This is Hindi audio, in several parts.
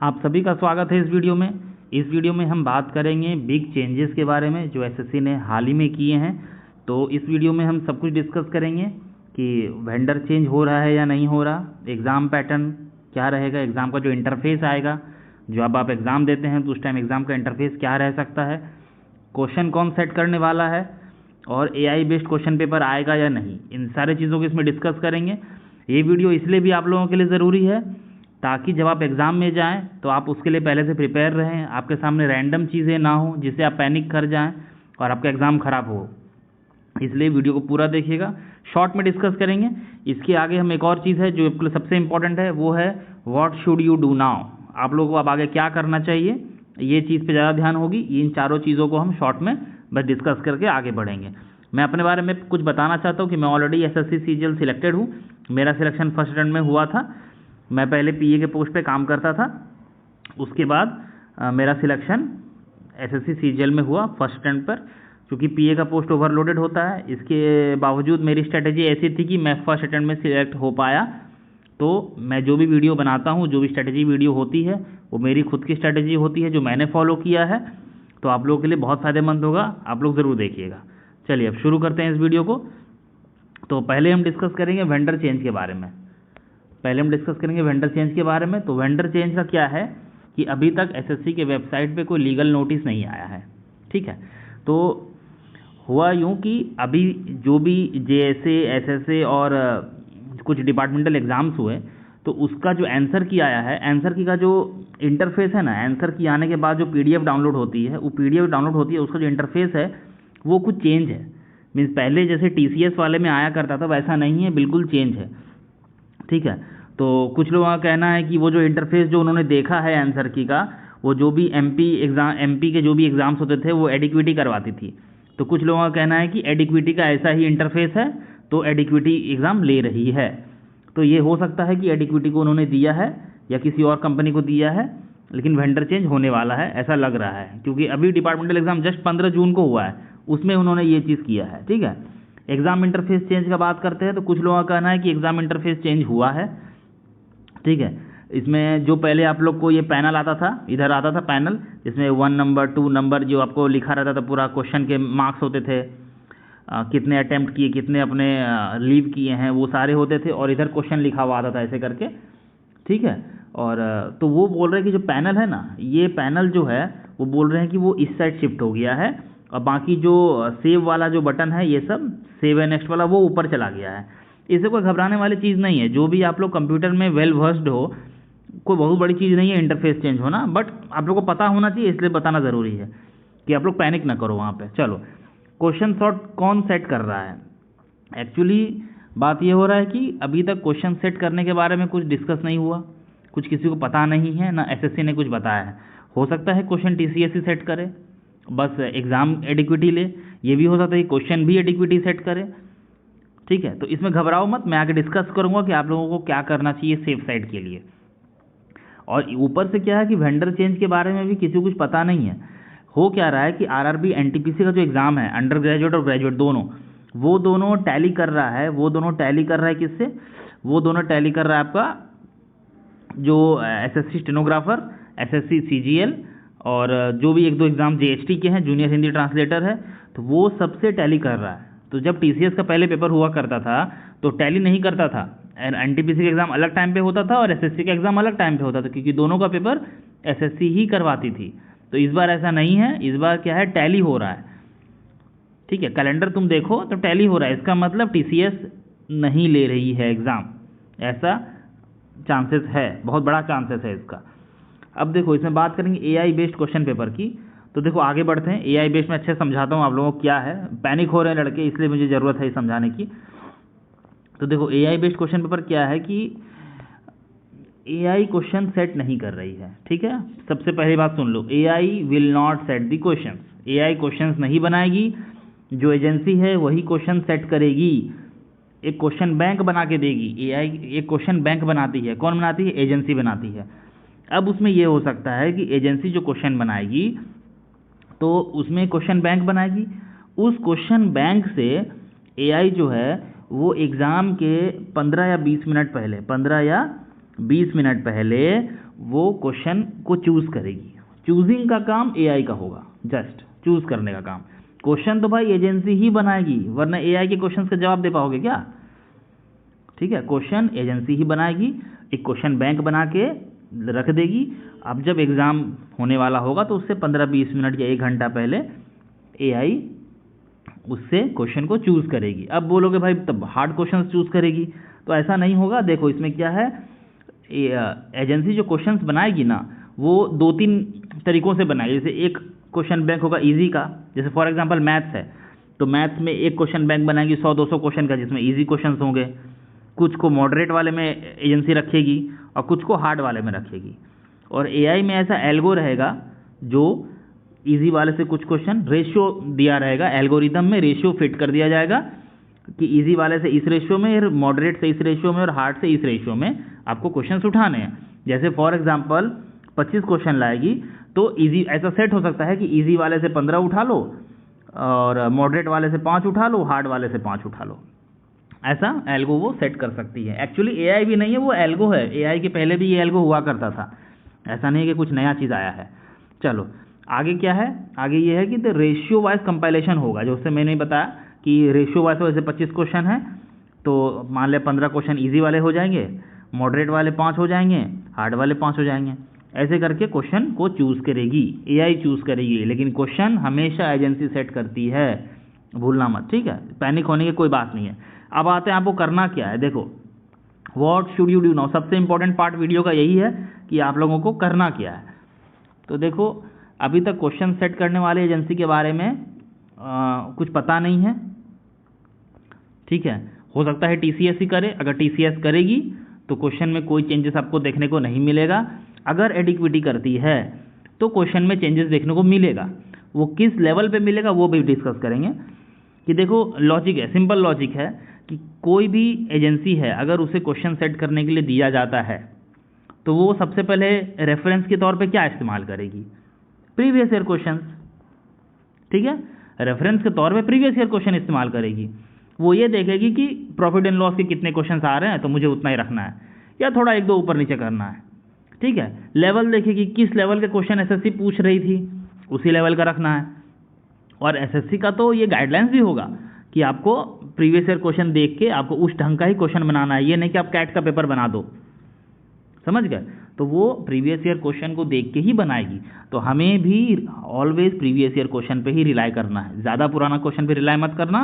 आप सभी का स्वागत है इस वीडियो में। इस वीडियो में हम बात करेंगे बिग चेंजेस के बारे में जो एसएससी ने हाल ही में किए हैं। तो इस वीडियो में हम सब कुछ डिस्कस करेंगे कि वेंडर चेंज हो रहा है या नहीं हो रहा, एग्ज़ाम पैटर्न क्या रहेगा, एग्ज़ाम का जो इंटरफेस आएगा, जो अब आप एग्ज़ाम देते हैं तो उस टाइम एग्ज़ाम का इंटरफेस क्या रह सकता है, क्वेश्चन कौन सेट करने वाला है और एआई बेस्ड क्वेश्चन पेपर आएगा या नहीं, इन सारे चीज़ों को इसमें डिस्कस करेंगे। ये वीडियो इसलिए भी आप लोगों के लिए ज़रूरी है ताकि जब आप एग्ज़ाम में जाएं तो आप उसके लिए पहले से प्रिपेयर रहें, आपके सामने रैंडम चीज़ें ना हो जिससे आप पैनिक कर जाएं और आपका एग्ज़ाम ख़राब हो। इसलिए वीडियो को पूरा देखिएगा, शॉर्ट में डिस्कस करेंगे। इसके आगे हम एक और चीज़ है जो आपके लिए सबसे इंपॉर्टेंट है, वो है what should you do now. आप लोगों को अब आगे क्या करना चाहिए, ये चीज़ पे ज़्यादा ध्यान होगी। इन चारों चीज़ों को हम शॉर्ट में बस डिस्कस करके आगे बढ़ेंगे। मैं अपने बारे में कुछ बताना चाहता हूँ कि मैं ऑलरेडी एसएससी सीजीएल सिलेक्टेड हूँ। मेरा सिलेक्शन फर्स्ट अटेम्प्ट में हुआ था। मैं पहले पीए के पोस्ट पे काम करता था, उसके बाद मेरा सिलेक्शन एसएससी सीजीएल में हुआ फर्स्ट अटेम्प्ट पर। क्योंकि पीए का पोस्ट ओवरलोडेड होता है, इसके बावजूद मेरी स्ट्रेटजी ऐसी थी कि मैं फर्स्ट अटेम्प्ट में सिलेक्ट हो पाया। तो मैं जो भी वीडियो बनाता हूँ, जो भी स्ट्रेटजी वीडियो होती है, वो मेरी खुद की स्ट्रेटजी होती है जो मैंने फॉलो किया है। तो आप लोगों के लिए बहुत फ़ायदेमंद होगा, आप लोग ज़रूर देखिएगा। चलिए अब शुरू करते हैं इस वीडियो को। तो पहले हम डिस्कस करेंगे वेंडर चेंज के बारे में। तो वेंडर चेंज का क्या है कि अभी तक एसएससी के वेबसाइट पे कोई लीगल नोटिस नहीं आया है, ठीक है। तो हुआ यूँ कि अभी जो भी जेएसए, एसएसए और कुछ डिपार्टमेंटल एग्ज़ाम्स हुए तो उसका जो आंसर की आया है, आंसर की का जो इंटरफेस है ना, आंसर की आने के बाद जो पीडीएफ डाउनलोड होती है, वो पीडीएफ डाउनलोड होती है, उसका जो इंटरफेस है वो कुछ चेंज है। मीन्स पहले जैसे टीसीएस वाले में आया करता था वैसा नहीं है, बिल्कुल चेंज है, ठीक है। तो कुछ लोगों का कहना है कि वो जो इंटरफेस जो उन्होंने देखा है आंसर की का, वो जो भी एमपी के जो भी एग्ज़ाम्स होते थे वो एडिक्विटी करवाती थी। तो कुछ लोगों का कहना है कि एडिक्विटी का ऐसा ही इंटरफेस है तो एडिक्विटी एग्ज़ाम ले रही है। तो ये हो सकता है कि एडिक्विटी को उन्होंने दिया है या किसी और कंपनी को दिया है, लेकिन वेंडर चेंज होने वाला है ऐसा लग रहा है। क्योंकि अभी डिपार्टमेंटल एग्ज़ाम जस्ट 15 जून को हुआ है, उसमें उन्होंने ये चीज़ किया है, ठीक है। एग्ज़ाम इंटरफेस चेंज का बात करते हैं तो कुछ लोगों का कहना है कि एग्ज़ाम इंटरफेस चेंज हुआ है, ठीक है। इसमें जो पहले आप लोग को ये पैनल आता था, इधर आता था पैनल, इसमें 1 नंबर 2 नंबर जो आपको लिखा रहता था, पूरा क्वेश्चन के मार्क्स होते थे, कितने अटैम्प्ट किए, कितने अपने लीव किए हैं, वो सारे होते थे और इधर क्वेश्चन लिखा हुआ आता था ऐसे करके, ठीक है। और तो वो बोल रहे हैं कि जो पैनल है ना, ये पैनल जो है वो बोल रहे हैं कि वो इस साइड शिफ्ट हो गया है और बाकी जो सेव वाला जो बटन है, ये सब सेव एंड नेक्स्ट वाला, वो ऊपर चला गया है। इससे कोई घबराने वाली चीज़ नहीं है। जो भी आप लोग कंप्यूटर में वेल वर्स्ड हो, कोई बहुत बड़ी चीज़ नहीं है इंटरफेस चेंज होना, बट आप लोग को पता होना चाहिए, इसलिए बताना ज़रूरी है कि आप लोग पैनिक ना करो वहाँ पे। चलो, क्वेश्चन सॉर्ट कौन सेट कर रहा है? एक्चुअली बात ये हो रहा है कि अभी तक क्वेश्चन सेट करने के बारे में कुछ डिस्कस नहीं हुआ, कुछ किसी को पता नहीं है, ना एसएससी ने कुछ बताया है। हो सकता है क्वेश्चन टीसीएस ही सेट करे, बस एग्ज़ाम एडिक्विटी ले, ये भी हो सकता है कि क्वेश्चन भी एडिक्विटी सेट करे, ठीक है। तो इसमें घबराओ मत, मैं आगे डिस्कस करूंगा कि आप लोगों को क्या करना चाहिए सेफ साइड के लिए। और ऊपर से क्या है कि वेंडर चेंज के बारे में भी किसी को कुछ पता नहीं है। हो क्या रहा है कि आरआरबी एनटीपीसी का जो एग्ज़ाम है, अंडर ग्रेजुएट और ग्रेजुएट दोनों, वो दोनों टैली कर रहा है किससे? वो दोनों टैली कर रहा है आपका जो एसएससी स्टेनोग्राफर, एसएससी सीजीएल और जो भी 1-2 एग्ज़ाम जीएसटी के हैं, जूनियर हिंदी ट्रांसलेटर है, तो वो सबसे टैली कर रहा है। तो जब टीसीएस का पहले पेपर हुआ करता था तो टैली नहीं करता था, एनटीपीसी का एग्ज़ाम अलग टाइम पे होता था और एसएससी का एग्ज़ाम अलग टाइम पे होता था, क्योंकि दोनों का पेपर एसएससी ही करवाती थी। तो इस बार ऐसा नहीं है, इस बार क्या है, टैली हो रहा है, ठीक है। कैलेंडर तुम देखो तो टैली हो रहा है, इसका मतलब टीसीएस नहीं ले रही है एग्ज़ाम, ऐसा चांसेस है, बहुत बड़ा चांसेस है इसका। अब देखो, इसमें बात करेंगे एआई बेस्ड क्वेश्चन पेपर की। तो देखो आगे बढ़ते हैं, एआई बेस्ड में अच्छे समझाता हूँ आप लोगों को क्या है। पैनिक हो रहे हैं लड़के, इसलिए मुझे ज़रूरत है समझाने की। तो देखो एआई बेस्ड क्वेश्चन पेपर क्या है कि एआई क्वेश्चन सेट नहीं कर रही है, ठीक है। सबसे पहली बात सुन लो, AI will not set the questions. AI questions नहीं बनाएगी, जो एजेंसी है वही क्वेश्चन सेट करेगी, एक क्वेश्चन बैंक बना के देगी। एआई एक क्वेश्चन बैंक बनाती है, कौन बनाती है? एजेंसी बनाती है। अब उसमें ये हो सकता है कि एजेंसी जो क्वेश्चन बनाएगी तो उसमें क्वेश्चन बैंक बनाएगी, उस क्वेश्चन बैंक से एआई जो है वो एग्ज़ाम के 15 या 20 मिनट पहले वो क्वेश्चन को चूज़ करेगी। चूजिंग का काम एआई का होगा, जस्ट चूज करने का काम। क्वेश्चन तो भाई एजेंसी ही बनाएगी, वरना एआई के क्वेश्चन का जवाब दे पाओगे क्या? ठीक है, क्वेश्चन एजेंसी ही बनाएगी, एक क्वेश्चन बैंक बना के रख देगी। अब जब एग्ज़ाम होने वाला होगा तो उससे 15-20 मिनट या 1 घंटा पहले एआई उससे क्वेश्चन को चूज़ करेगी। अब बोलोगे भाई तब हार्ड क्वेश्चन चूज़ करेगी, तो ऐसा नहीं होगा। देखो इसमें क्या है, एजेंसी जो क्वेश्चंस बनाएगी ना वो 2-3 तरीकों से बनाएगी। जैसे एक क्वेश्चन बैंक होगा इजी का, जैसे फॉर एग्जांपल मैथ्स है तो मैथ्स में एक क्वेश्चन बैंक बनाएगी 100-200 क्वेश्चन का, जिसमें इजी क्वेश्चंस होंगे। कुछ को मॉडरेट वाले में एजेंसी रखेगी और कुछ को हार्ड वाले में रखेगी। और एआई में ऐसा एल्गो रहेगा जो इजी वाले से कुछ क्वेश्चन, रेशियो दिया रहेगा, एल्गोरिदम में रेशियो फिट कर दिया जाएगा कि इजी वाले से इस रेशियो में, मॉडरेट से इस रेशियो में और हार्ड से इस रेशियो में आपको क्वेश्चंस उठाने हैं। जैसे फॉर एग्जांपल 25 क्वेश्चन लाएगी तो इजी ऐसा सेट हो सकता है कि इजी वाले से 15 उठा लो और मॉडरेट वाले से 5 उठा लो, हार्ड वाले से 5 उठा लो। ऐसा एल्गो वो सेट कर सकती है। एक्चुअली एआई भी नहीं है, वो एल्गो है। एआई के पहले भी ये एल्गो हुआ करता था, ऐसा नहीं है कि कुछ नया चीज़ आया है। चलो आगे क्या है, आगे ये है कि द रेशियो वाइज कंपाइलेशन होगा, जो उससे मैंने बताया कि रेशियो वाइज जैसे 25 क्वेश्चन है तो मान लें 15 क्वेश्चन ईजी वाले हो जाएंगे, मॉडरेट वाले 5 हो जाएंगे, हार्ड वाले 5 हो जाएंगे। ऐसे करके क्वेश्चन को चूज़ करेगी, एआई चूज़ करेगी, लेकिन क्वेश्चन हमेशा एजेंसी सेट करती है, भूलना मत, ठीक है। पैनिक होने की कोई बात नहीं है। अब आते हैं आपको करना क्या है। देखो what should you do now, सबसे इंपॉर्टेंट पार्ट वीडियो का यही है कि आप लोगों को करना क्या है। तो देखो अभी तक क्वेश्चन सेट करने वाले एजेंसी के बारे में कुछ पता नहीं है, ठीक है। हो सकता है टीसीएस ही करे, अगर टीसीएस करेगी तो क्वेश्चन में कोई चेंजेस आपको देखने को नहीं मिलेगा। अगर एडिक्विटी करती है तो क्वेश्चन में चेंजेस देखने को मिलेगा। वो किस लेवल पे मिलेगा वो भी डिस्कस करेंगे। कि देखो लॉजिक है, सिंपल लॉजिक है कि कोई भी एजेंसी है अगर उसे क्वेश्चन सेट करने के लिए दिया जाता है तो वो सबसे पहले रेफरेंस के तौर पे क्या इस्तेमाल करेगी, प्रीवियस ईयर क्वेश्चंस, ठीक है। रेफरेंस के तौर पे प्रीवियस ईयर क्वेश्चन इस्तेमाल करेगी। वो ये देखेगी कि प्रॉफिट एंड लॉस के कितने क्वेश्चंस आ रहे हैं तो मुझे उतना ही रखना है, या थोड़ा 1-2 ऊपर नीचे करना है, ठीक है। लेवल देखेगी, किस लेवल के क्वेश्चन एसएससी पूछ रही थी उसी लेवल का रखना है। और एसएससी का तो ये गाइडलाइंस भी होगा कि आपको प्रीवियस ईयर क्वेश्चन देख के आपको उस ढंग का ही क्वेश्चन बनाना है, ये नहीं कि आप कैट का पेपर बना दो, समझ गए। तो वो प्रीवियस ईयर क्वेश्चन को देख के ही बनाएगी। तो हमें भी ऑलवेज प्रीवियस ईयर क्वेश्चन पे ही रिलाई करना है, ज़्यादा पुराना क्वेश्चन पे रिलाई मत करना,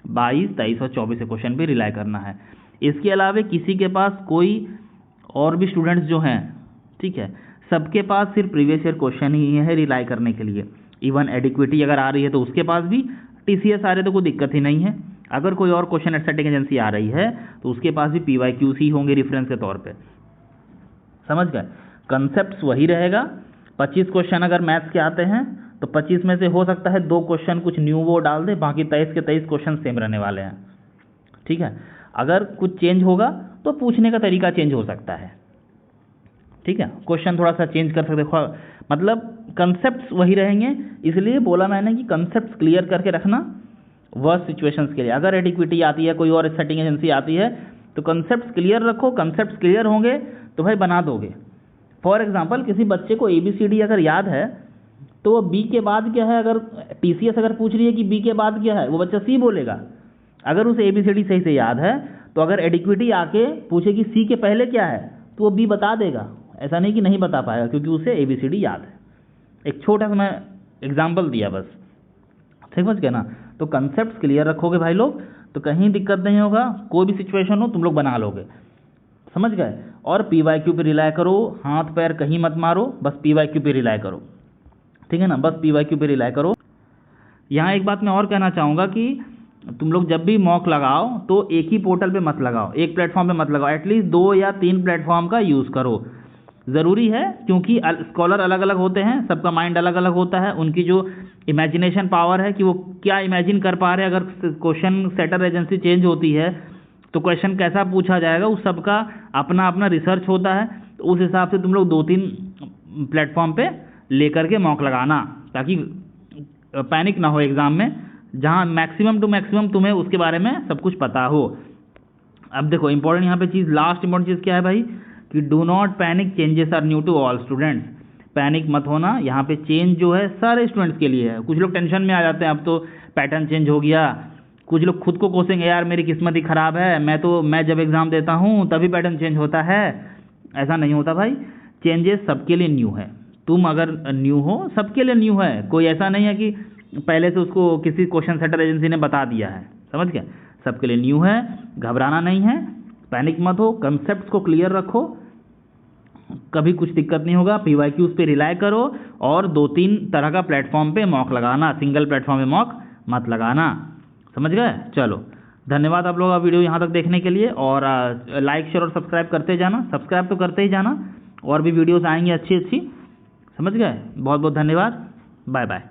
22, 23 और 24 क्वेश्चन पे रिलाई करना है। इसके अलावा किसी के पास कोई और भी स्टूडेंट्स जो हैं, ठीक है, सबके पास सिर्फ प्रीवियस ईयर क्वेश्चन ही है रिलाई करने के लिए। इवन एडिक्विटी अगर आ रही है तो उसके पास भी टीसीएस आ रहे तो कोई दिक्कत ही नहीं है। अगर कोई और क्वेश्चन सेटिंग एजेंसी आ रही है तो उसके पास भी पीवाईक्यूज ही होंगे रेफरेंस के तौर पे, समझ गए। कंसेप्ट वही रहेगा। 25 क्वेश्चन अगर मैथ्स के आते हैं तो 25 में से हो सकता है 2 क्वेश्चन कुछ न्यू वो डाल दे, बाकी 23 के 23 क्वेश्चन सेम रहने वाले हैं, ठीक है। अगर कुछ चेंज होगा तो पूछने का तरीका चेंज हो सकता है, ठीक है, क्वेश्चन थोड़ा सा चेंज कर सकते हैं, मतलब कंसेप्ट्स वही रहेंगे। इसलिए बोला मैंने कि कंसेप्ट्स क्लियर करके रखना वर्स्ट सिचुएशंस के लिए। अगर एडिक्विटी आती है, कोई और सेटिंग एजेंसी आती है तो कंसेप्ट्स क्लियर रखो। कंसेप्ट्स क्लियर होंगे तो भाई बना दोगे। फॉर एग्जांपल किसी बच्चे को ABCD अगर याद है तो वो B के बाद क्या है, अगर टीसीएस अगर पूछ रही है कि B के बाद क्या है, वो बच्चा C बोलेगा। अगर उसे ABCD सही से याद है तो अगर एडिक्विटी आके पूछेगी C के पहले क्या है तो वो B बता देगा। ऐसा नहीं कि नहीं बता पाएगा क्योंकि उसे ABCD याद है। एक छोटा सा मैं एग्जाम्पल दिया बस, समझ गए ना। तो कंसेप्ट क्लियर रखोगे भाई लोग तो कहीं दिक्कत नहीं होगा, कोई भी सिचुएशन हो तुम लोग बना लोगे, समझ गए। और पीवाईक्यू पे रिलाई करो, हाथ पैर कहीं मत मारो, बस पीवाईक्यू पे रिलाई करो, ठीक है ना, बस पीवाईक्यू पे रिलाई करो। यहाँ एक बात मैं और कहना चाहूँगा कि तुम लोग जब भी मॉक लगाओ तो एक ही पोर्टल पे मत लगाओ, एक प्लेटफॉर्म पे मत लगाओ, एटलीस्ट 2 या 3 प्लेटफॉर्म का यूज़ करो। ज़रूरी है क्योंकि स्कॉलर अलग अलग होते हैं, सबका माइंड अलग अलग होता है, उनकी जो इमेजिनेशन पावर है कि वो क्या इमेजिन कर पा रहे हैं। अगर क्वेश्चन सेटर एजेंसी चेंज होती है तो क्वेश्चन कैसा पूछा जाएगा, उस सबका अपना अपना रिसर्च होता है। तो उस हिसाब से तुम लोग 2-3 प्लेटफॉर्म पे लेकर के मॉक लगाना ताकि पैनिक ना हो एग्ज़ाम में, जहाँ मैक्सिमम टू मैक्सिमम तुम्हें उसके बारे में सब कुछ पता हो। अब देखो इंपॉर्टेंट यहाँ पे चीज़, लास्ट इंपॉर्टेंट चीज़ क्या है भाई कि do not panic, changes are new to all students. Panic मत होना, यहाँ पे चेंज जो है सारे स्टूडेंट्स के लिए है। कुछ लोग टेंशन में आ जाते हैं, अब तो पैटर्न चेंज हो गया। कुछ लोग खुद को कोसेंगे, यार मेरी किस्मत ही ख़राब है, मैं जब एग्ज़ाम देता हूँ तभी पैटर्न चेंज होता है। ऐसा नहीं होता भाई, चेंजेस सबके लिए न्यू है। तुम अगर न्यू हो, सबके लिए न्यू है। कोई ऐसा नहीं है कि पहले से उसको किसी क्वेश्चन सेटर एजेंसी ने बता दिया है, समझ गए? सबके लिए न्यू है, घबराना नहीं है, पैनिक मत हो, कंसेप्ट को क्लियर रखो, कभी कुछ दिक्कत नहीं होगा। PYQs पे रिलाय करो और 2-3 तरह का प्लेटफॉर्म पे मॉक लगाना, सिंगल प्लेटफॉर्म पे मॉक मत लगाना, समझ गए? चलो, धन्यवाद आप लोग वीडियो यहाँ तक देखने के लिए। और लाइक शेयर और सब्सक्राइब करते जाना, सब्सक्राइब तो करते ही जाना, और भी वीडियोस आएंगी अच्छी अच्छी, समझ गए? बहुत बहुत धन्यवाद, बाय बाय।